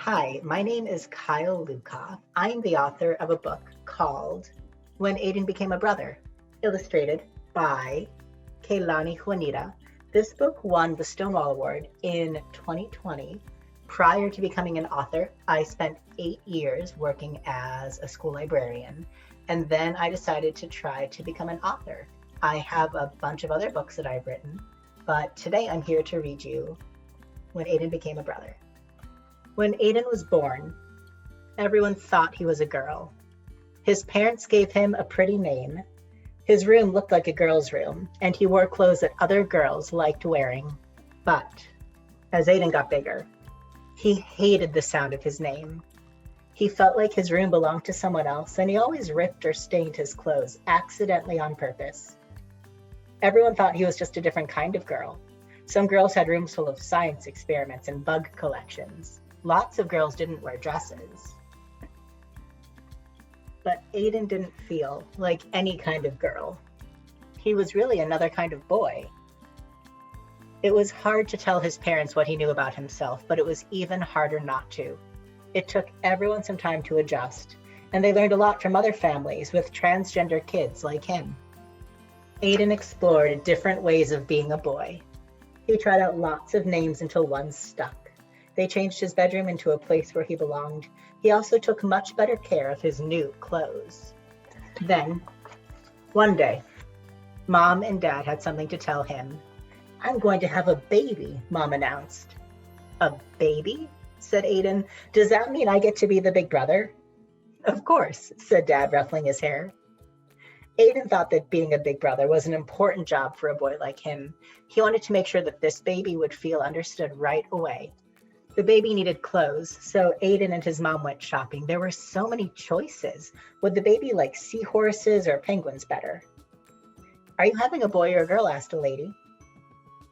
Hi, my name is Kyle Lukoff. I'm the author of a book called When Aidan Became a Brother, illustrated by Keilani Juanita. This book won the Stonewall Award in 2020. Prior to becoming an author, I spent 8 years working as a school librarian, and then I decided to try to become an author. I have a bunch of other books that I've written, but today I'm here to read you When Aidan Became a Brother. When Aidan was born, everyone thought he was a girl. His parents gave him a pretty name. His room looked like a girl's room, and he wore clothes that other girls liked wearing. But as Aidan got bigger, he hated the sound of his name. He felt like his room belonged to someone else, and he always ripped or stained his clothes, accidentally on purpose. Everyone thought he was just a different kind of girl. Some girls had rooms full of science experiments and bug collections. Lots of girls didn't wear dresses. But Aidan didn't feel like any kind of girl. He was really another kind of boy. It was hard to tell his parents what he knew about himself, but it was even harder not to. It took everyone some time to adjust, and they learned a lot from other families with transgender kids like him. Aidan explored different ways of being a boy. He tried out lots of names until one stuck. They changed his bedroom into a place where he belonged. He also took much better care of his new clothes. Then, one day, Mom and Dad had something to tell him. "I'm going to have a baby," Mom announced. "A baby?" said Aidan. "Does that mean I get to be the big brother?" "Of course," said Dad, ruffling his hair. Aidan thought that being a big brother was an important job for a boy like him. He wanted to make sure that this baby would feel understood right away. The baby needed clothes, so Aidan and his mom went shopping. There were so many choices. Would the baby like seahorses or penguins better? "Are you having a boy or a girl?" asked a lady.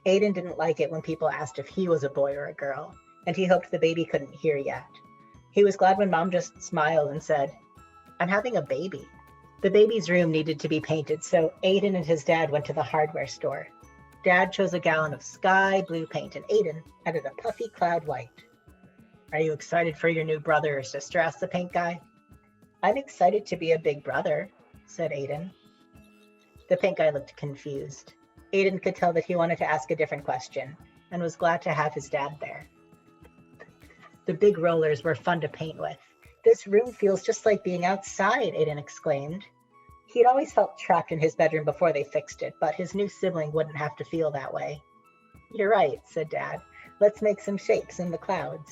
Aidan didn't like it when people asked if he was a boy or a girl, and he hoped the baby couldn't hear yet. He was glad when Mom just smiled and said, "I'm having a baby." The baby's room needed to be painted, so Aidan and his dad went to the hardware store. Dad chose a gallon of sky blue paint, and Aidan added a puffy cloud white. "Are you excited for your new brother or sister?" asked the paint guy. "I'm excited to be a big brother," said Aidan. The paint guy looked confused. Aidan could tell that he wanted to ask a different question and was glad to have his dad there. The big rollers were fun to paint with. "This room feels just like being outside," Aidan exclaimed. He'd always felt trapped in his bedroom before they fixed it, but his new sibling wouldn't have to feel that way. "You're right," said Dad. "Let's make some shapes in the clouds."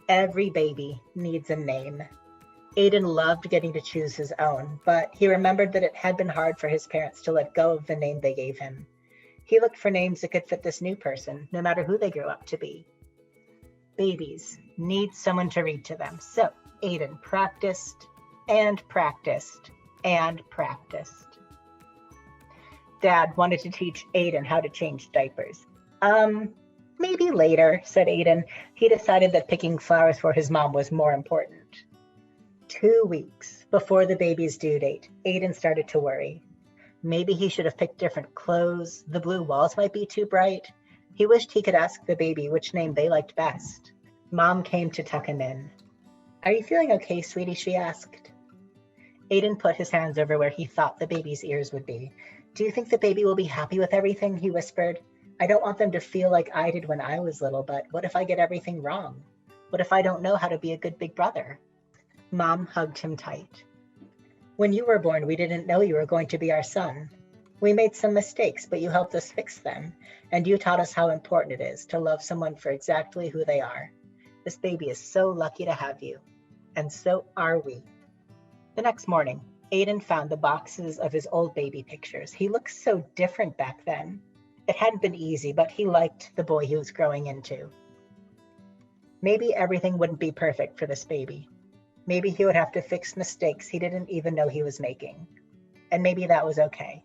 Every baby needs a name. Aidan loved getting to choose his own, but he remembered that it had been hard for his parents to let go of the name they gave him. He looked for names that could fit this new person, no matter who they grew up to be. Babies need someone to read to them, so Aidan practiced and practiced and practiced. Dad wanted to teach Aidan how to change diapers. Maybe later," said Aidan. He decided that picking flowers for his mom was more important. 2 weeks before the baby's due date, Aidan started to worry. Maybe he should have picked different clothes. The blue walls might be too bright. He wished he could ask the baby which name they liked best. Mom came to tuck him in. "Are you feeling okay, sweetie?" she asked. Aidan put his hands over where he thought the baby's ears would be. "Do you think the baby will be happy with everything?" he whispered. "I don't want them to feel like I did when I was little, but what if I get everything wrong? What if I don't know how to be a good big brother?" Mom hugged him tight. "When you were born, we didn't know you were going to be our son. We made some mistakes, but you helped us fix them, and you taught us how important it is to love someone for exactly who they are. This baby is so lucky to have you, and so are we." The next morning, Aidan found the boxes of his old baby pictures. He looked so different back then. It hadn't been easy, but he liked the boy he was growing into. Maybe everything wouldn't be perfect for this baby. Maybe he would have to fix mistakes he didn't even know he was making. And maybe that was okay.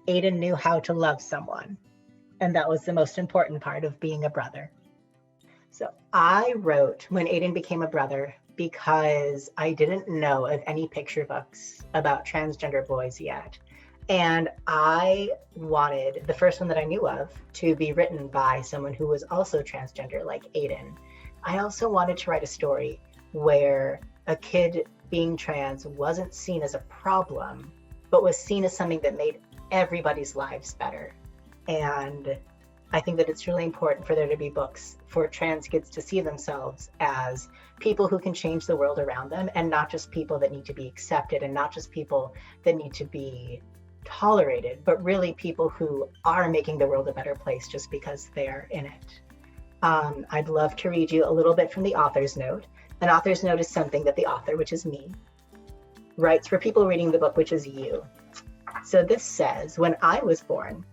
Aidan knew how to love someone, and that was the most important part of being a brother. So I wrote When Aidan Became a Brother because I didn't know of any picture books about transgender boys yet. And I wanted the first one that I knew of to be written by someone who was also transgender like Aidan. I also wanted to write a story where a kid being trans wasn't seen as a problem, but was seen as something that made everybody's lives better. And I think that it's really important for there to be books for trans kids to see themselves as people who can change the world around them, and not just people that need to be accepted, and not just people that need to be tolerated, but really people who are making the world a better place just because they're in it. I'd love to read you a little bit from the author's note. An author's note is something that the author, which is me, writes for people reading the book, which is you. So this says, when I was born,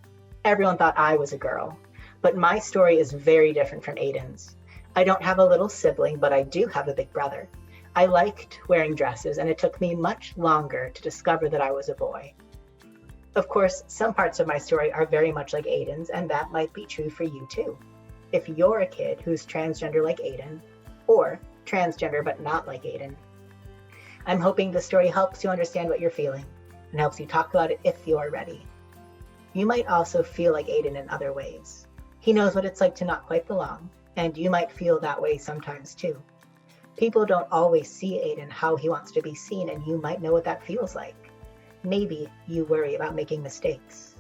everyone thought I was a girl, but my story is very different from Aidan's. I don't have a little sibling, but I do have a big brother. I liked wearing dresses, and it took me much longer to discover that I was a boy. Of course, some parts of my story are very much like Aidan's, and that might be true for you too. If you're a kid who's transgender like Aidan, or transgender but not like Aidan, I'm hoping the story helps you understand what you're feeling and helps you talk about it if you're ready. You might also feel like Aidan in other ways. He knows what it's like to not quite belong, and you might feel that way sometimes too. People don't always see Aidan how he wants to be seen, and you might know what that feels like. Maybe you worry about making mistakes.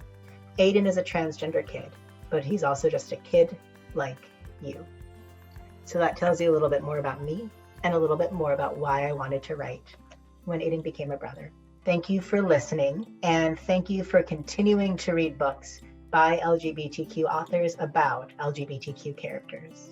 Aidan is a transgender kid, but he's also just a kid like you. So that tells you a little bit more about me and a little bit more about why I wanted to write When Aidan Became a Brother. Thank you for listening, and thank you for continuing to read books by LGBTQ authors about LGBTQ characters.